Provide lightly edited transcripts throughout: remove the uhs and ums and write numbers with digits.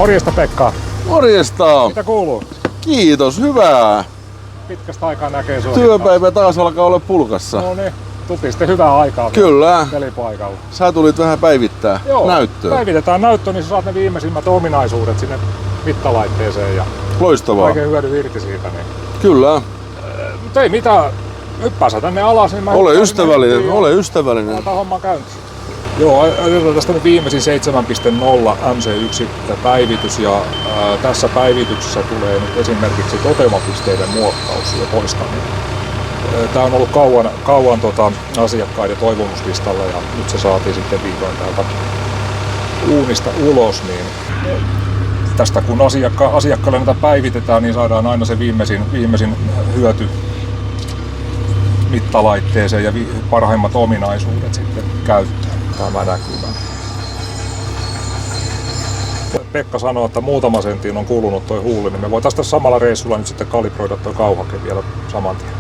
Morjesta Pekka. Morjesta. Mitä kuuluu? Kiitos, hyvää. Pitkästä aikaa näkee sua. Työpäivä taas alkaa olla pulkassa. No niin, tultiin sitten hyvää aikaa. Kyllä. Pelipaikalla. Sä tulit vähän päivittää näyttöä. Päivitetään näyttö, niin sä saat ne viimeisimmät ominaisuudet sinne mittalaitteeseen ja Loistavaa. oikein hyödy irti siitä. Niin. Kyllä. Mutta ei mitään, hyppää sä tänne alas, niin mä ole ystävällinen. Laitetaan homma käyntiin. Joo, ajetaan tästä nyt viimeisin 7.0 MC1 päivitys ja tässä päivityksessä tulee nyt esimerkiksi toteumapisteiden muokkaus ja poistaminen. Tämä on ollut kauan asiakkaiden toivomuslistalla ja nyt se saatiin sitten vihdoin täältä uunista ulos. Niin tästä kun asiakkaalle näitä päivitetään, niin saadaan aina se viimeisin hyöty mittalaitteeseen ja parhaimmat ominaisuudet sitten käyttöön. Tämä näkymä. Pekka sanoi, että muutama sentin on kulunut toi huuli, niin me voitaisiin tässä samalla reissulla nyt sitten kalibroida toi kauhake vielä saman tien.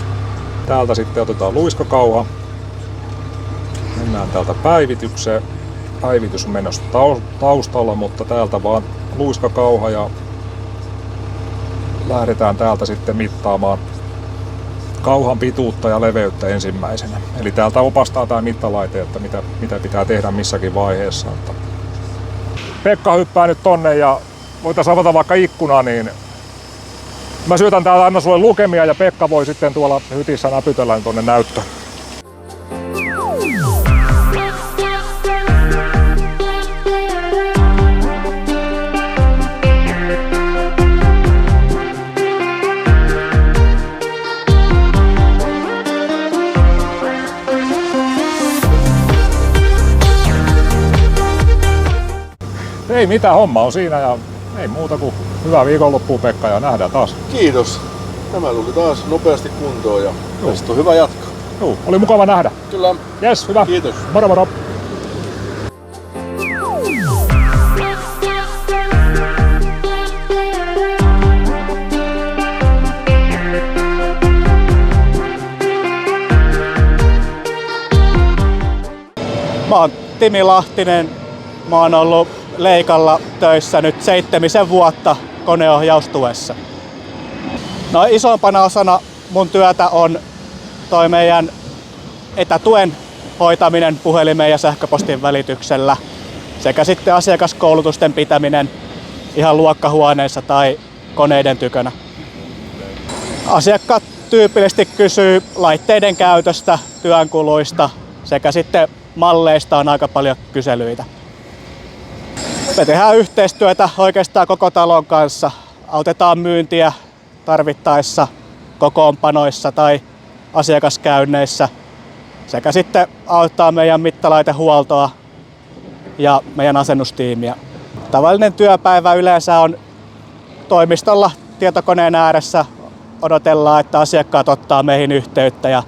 Täältä sitten otetaan luiskakauha. Mennään täältä päivitykseen. Päivitys on menossa taustalla, mutta täältä vaan luiskakauha ja lähdetään täältä sitten mittaamaan kauhan pituutta ja leveyttä ensimmäisenä. Eli täältä opastaa tämä mittalaite, että mitä pitää tehdä missäkin vaiheessa. Pekka hyppää nyt tonne ja voitaisiin avata vaikka ikkuna, niin mä syötän täältä aina sulle lukemia ja Pekka voi sitten tuolla hytissä näpytellä tonne näyttöön. Ei mitään, homma on siinä ja ei muuta kuin hyvää viikonloppua Pekka ja nähdään taas. Kiitos. Tämä tuli taas nopeasti kuntoon ja tästä on hyvä jatkaa. Joo, oli mukava nähdä. Kyllä. Jes, hyvä. Kiitos. Moro moro. Mä oon Timi Lahtinen. Mä oon ollut Leikalla töissä nyt 7 vuotta koneohjaustuessa. No isompana osana mun työtä on toi meidän etätuen hoitaminen puhelimeen ja sähköpostin välityksellä sekä sitten asiakaskoulutusten pitäminen ihan luokkahuoneessa tai koneiden tykönä. Asiakkaat tyypillisesti kysyy laitteiden käytöstä, työnkuluista sekä sitten malleista on aika paljon kyselyitä. Me tehdään yhteistyötä oikeastaan koko talon kanssa. Autetaan myyntiä tarvittaessa kokoonpanoissa tai asiakaskäynneissä sekä sitten auttaa meidän mittalaitehuoltoa ja meidän asennustiimiä. Tavallinen työpäivä yleensä on toimistolla tietokoneen ääressä. Odotellaan, että asiakkaat ottaa meihin yhteyttä ja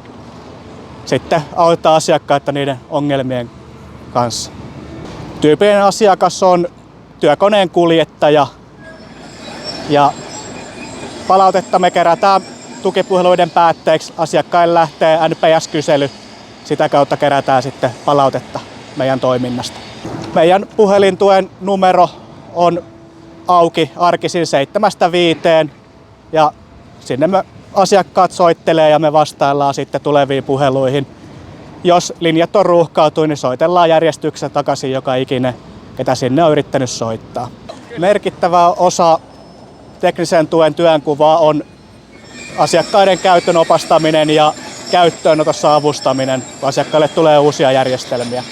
sitten auttaa asiakkaita niiden ongelmien kanssa. Tyypillinen asiakas on työkoneen kuljettaja ja palautetta me kerätään tukipuheluiden päätteeksi. Asiakkaille lähtee NPS-kysely. Sitä kautta kerätään sitten palautetta meidän toiminnasta. Meidän puhelintuen numero on auki arkisin 7–5 ja sinne me asiakkaat soittelee ja me vastaillaan sitten tuleviin puheluihin. Jos linjat on ruuhkautunut, niin soitellaan järjestyksessä takaisin joka ikinen, ketä sinne on yrittänyt soittaa. Merkittävä osa teknisen tuen työnkuvaa on asiakkaiden käytön opastaminen ja käyttöönotossa avustaminen, kun asiakkaille tulee uusia järjestelmiä.